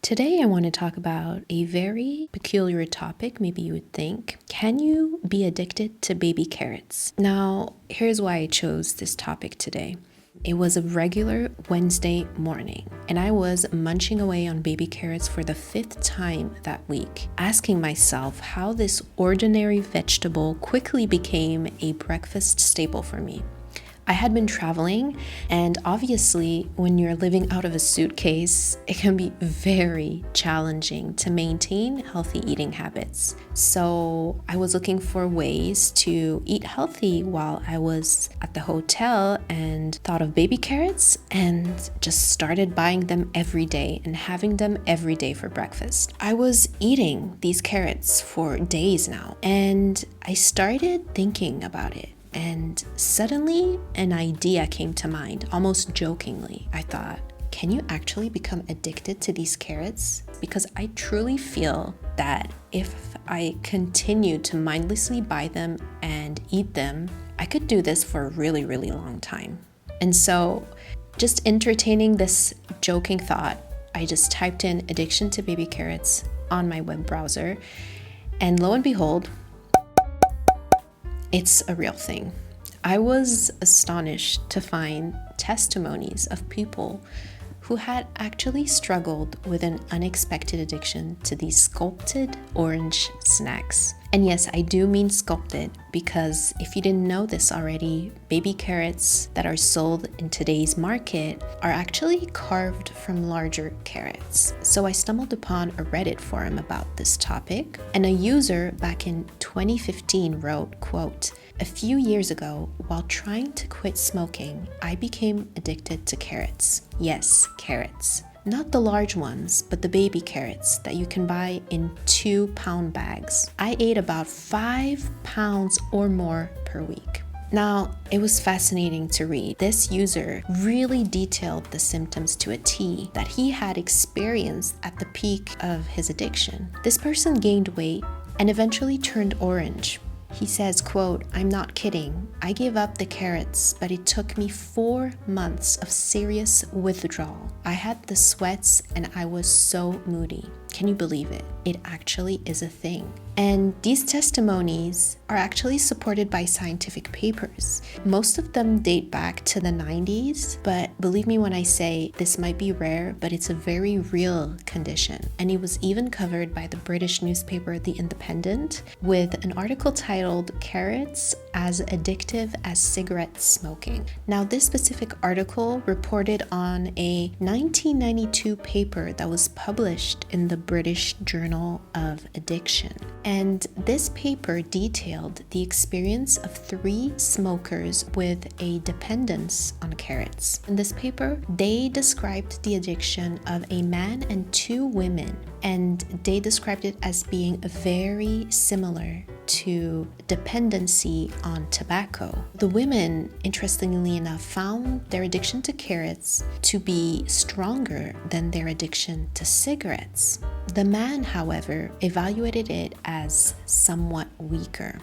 Today, I want to talk about a very peculiar topic, maybe you would think. Can you be addicted to baby carrots? Now, here's why I chose this topic today. It was a regular Wednesday morning, and I was munching away on baby carrots for the 5th time that week, asking myself how this ordinary vegetable quickly became a breakfast staple for me. I had been traveling, and obviously, when you're living out of a suitcase, it can be very challenging to maintain healthy eating habits. So, I was looking for ways to eat healthy while I was at the hotel and thought of baby carrots and just started buying them every day and having them every day for breakfast. I was eating these carrots for days now, and I started thinking about it. And suddenly an idea came to mind, almost jokingly. I thought, can you actually become addicted to these carrots? Because I truly feel that if I continue to mindlessly buy them and eat them, I could do this for a really, really long time. And so, just entertaining this joking thought, I just typed in addiction to baby carrots on my web browser, and lo and behold, it's a real thing. I was astonished to find testimonies of people who had actually struggled with an unexpected addiction to these sculpted orange snacks. And yes, I do mean sculpted because if you didn't know this already, baby carrots that are sold in today's market are actually carved from larger carrots. So I stumbled upon a Reddit forum about this topic, and a user back in 2015 wrote, quote, "A few years ago, while trying to quit smoking, I became addicted to carrots. Yes, carrots. Not the large ones, but the baby carrots that you can buy in 2-pound bags. I ate about 5 pounds or more per week." Now, it was fascinating to read. This user really detailed the symptoms to a T that he had experienced at the peak of his addiction. This person gained weight and eventually turned orange. He says, quote, "I'm not kidding. I gave up the carrots, but it took me 4 months of serious withdrawal. I had the sweats and I was so moody." Can you believe it? It actually is a thing. And these testimonies are actually supported by scientific papers. Most of them date back to the 90s, but believe me when I say this might be rare, but it's a very real condition. And it was even covered by the British newspaper The Independent with an article titled "Carrots as Addictive as Cigarette Smoking." Now, this specific article reported on a 1992 paper that was published in the British Journal of Addiction. And this paper detailed the experience of 3 smokers with a dependence on carrots. In this paper, they described the addiction of a man and 2 women, and they described it as being very similar to dependency on tobacco. The women, interestingly enough, found their addiction to carrots to be stronger than their addiction to cigarettes. The man, however, evaluated it as somewhat weaker.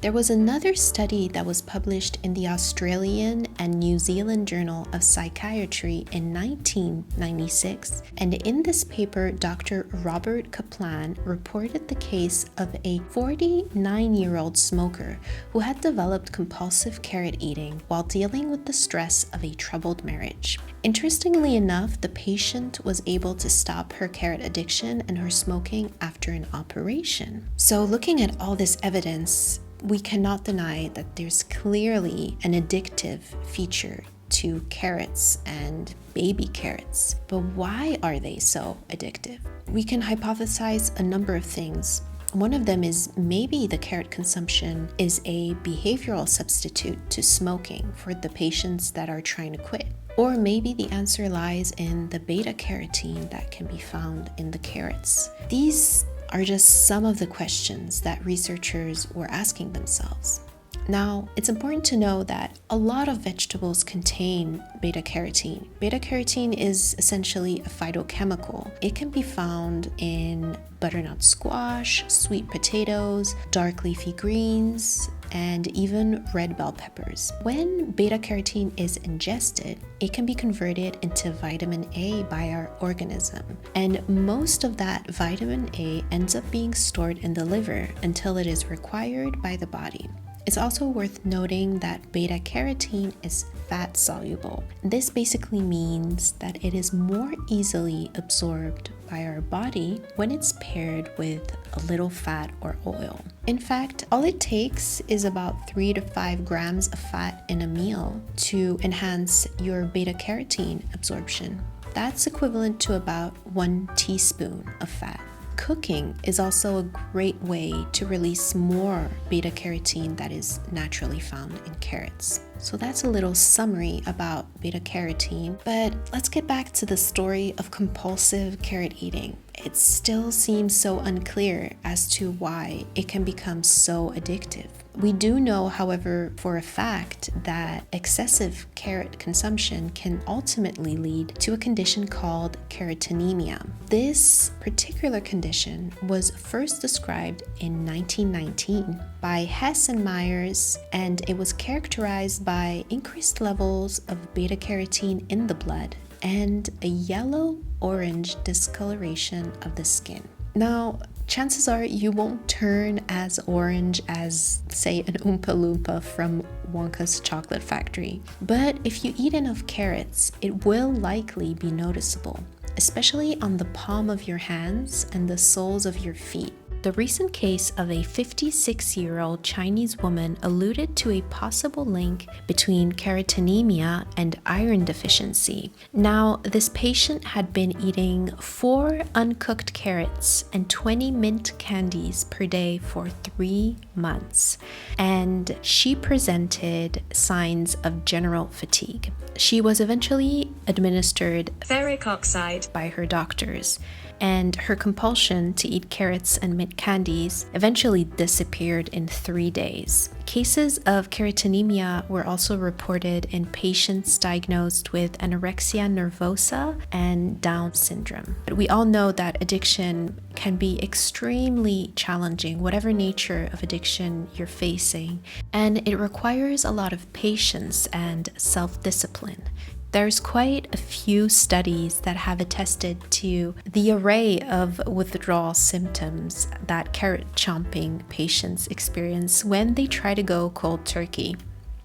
There was another study that was published in the Australian and New Zealand Journal of Psychiatry in 1996, and in this paper, Dr. Robert Kaplan reported the case of a 49-year-old smoker who had developed compulsive carrot eating while dealing with the stress of a troubled marriage. Interestingly enough, the patient was able to stop her carrot addiction and her smoking after an operation. So looking at all this evidence, we cannot deny that there's clearly an addictive feature to carrots and baby carrots. But why are they so addictive? We can hypothesize a number of things. One of them is maybe the carrot consumption is a behavioral substitute to smoking for the patients that are trying to quit. Or maybe the answer lies in the beta-carotene that can be found in the carrots. These are just some of the questions that researchers were asking themselves. Now, it's important to know that a lot of vegetables contain beta carotene. Beta carotene is essentially a phytochemical. It can be found in butternut squash, sweet potatoes, dark leafy greens, and even red bell peppers. When beta carotene is ingested, it can be converted into vitamin A by our organism. And most of that vitamin A ends up being stored in the liver until it is required by the body. It's also worth noting that beta carotene is fat soluble. This basically means that it is more easily absorbed by our body when it's paired with a little fat or oil. In fact, all it takes is about 3 to 5 grams of fat in a meal to enhance your beta carotene absorption. That's equivalent to about 1 teaspoon of fat. Cooking is also a great way to release more beta carotene that is naturally found in carrots. So that's a little summary about beta carotene, but let's get back to the story of compulsive carrot eating. It still seems so unclear as to why it can become so addictive. We do know, however, for a fact that excessive carrot consumption can ultimately lead to a condition called carotenemia. This particular condition was first described in 1919 by Hess and Myers, and it was characterized by increased levels of beta carotene in the blood and a yellow-orange discoloration of the skin. Now, chances are you won't turn as orange as, say, an Oompa Loompa from Wonka's Chocolate Factory. But if you eat enough carrots, it will likely be noticeable, especially on the palm of your hands and the soles of your feet. The recent case of a 56-year-old Chinese woman alluded to a possible link between carotenemia and iron deficiency. Now, this patient had been eating 4 uncooked carrots and 20 mint candies per day for 3 months, and she presented signs of general fatigue. She was eventually administered ferric oxide by her doctors, and her compulsion to eat carrots and mint candies eventually disappeared in 3 days. Cases of carotenemia were also reported in patients diagnosed with anorexia nervosa and Down syndrome. But we all know that addiction can be extremely challenging, whatever nature of addiction you're facing, and it requires a lot of patience and self-discipline. There's quite a few studies that have attested to the array of withdrawal symptoms that carrot chomping patients experience when they try to go cold turkey.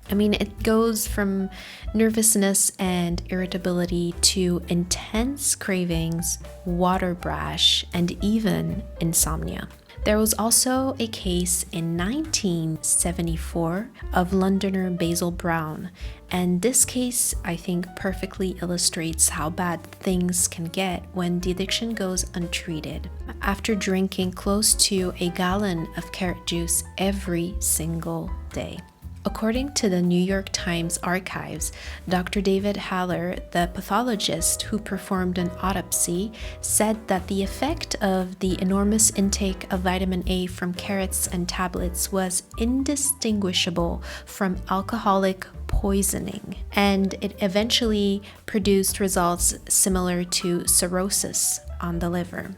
I mean, it goes from nervousness and irritability to intense cravings, water brash, and even insomnia. There was also a case in 1974 of Londoner Basil Brown, and this case, I think, perfectly illustrates how bad things can get when the addiction goes untreated. After drinking close to a gallon of carrot juice every single day. According to the New York Times archives, Dr. David Haller, the pathologist who performed an autopsy, said that the effect of the enormous intake of vitamin A from carrots and tablets was indistinguishable from alcoholic poisoning, and it eventually produced results similar to cirrhosis on the liver.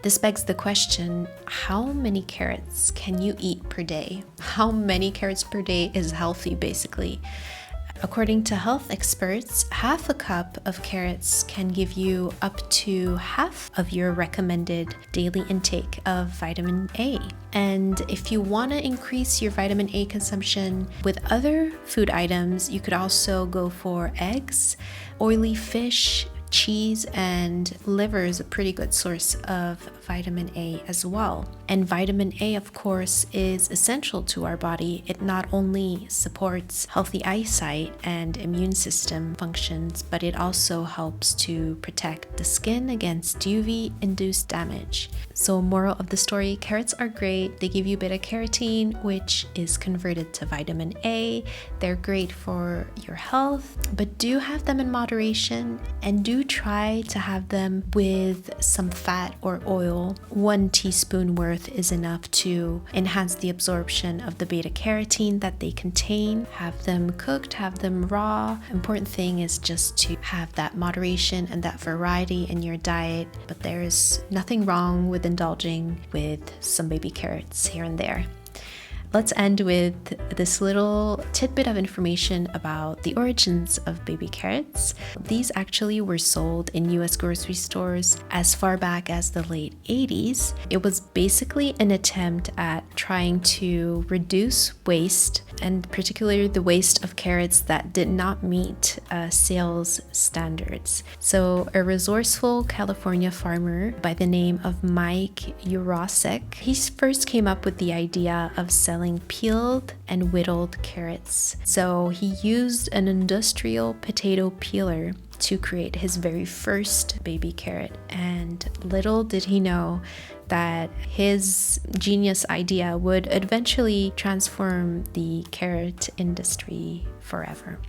This begs the question, how many carrots can you eat per day? How many carrots per day is healthy, basically? According to health experts, half a cup of carrots can give you up to half of your recommended daily intake of vitamin A. And if you want to increase your vitamin A consumption with other food items, you could also go for eggs, oily fish, cheese, and liver is a pretty good source of vitamin A as well. And vitamin A, of course, is essential to our body. It not only supports healthy eyesight and immune system functions, but it also helps to protect the skin against UV-induced damage. So moral of the story, carrots are great. They give you beta carotene, which is converted to vitamin A. They're great for your health, but do have them in moderation and do do try to have them with some fat or oil. 1 teaspoon worth is enough to enhance the absorption of the beta carotene that they contain. Have them cooked, have them raw. Important thing is just to have that moderation and that variety in your diet, but there's nothing wrong with indulging with some baby carrots here and there. Let's end with this little tidbit of information about the origins of baby carrots. These actually were sold in US grocery stores as far back as the late 80s. It was basically an attempt at trying to reduce waste, and particularly the waste of carrots that did not meet sales standards. So a resourceful California farmer by the name of Mike Urosek, he first came up with the idea of selling peeled and whittled carrots. So he used an industrial potato peeler to create his very first baby carrot, and little did he know that his genius idea would eventually transform the carrot industry forever.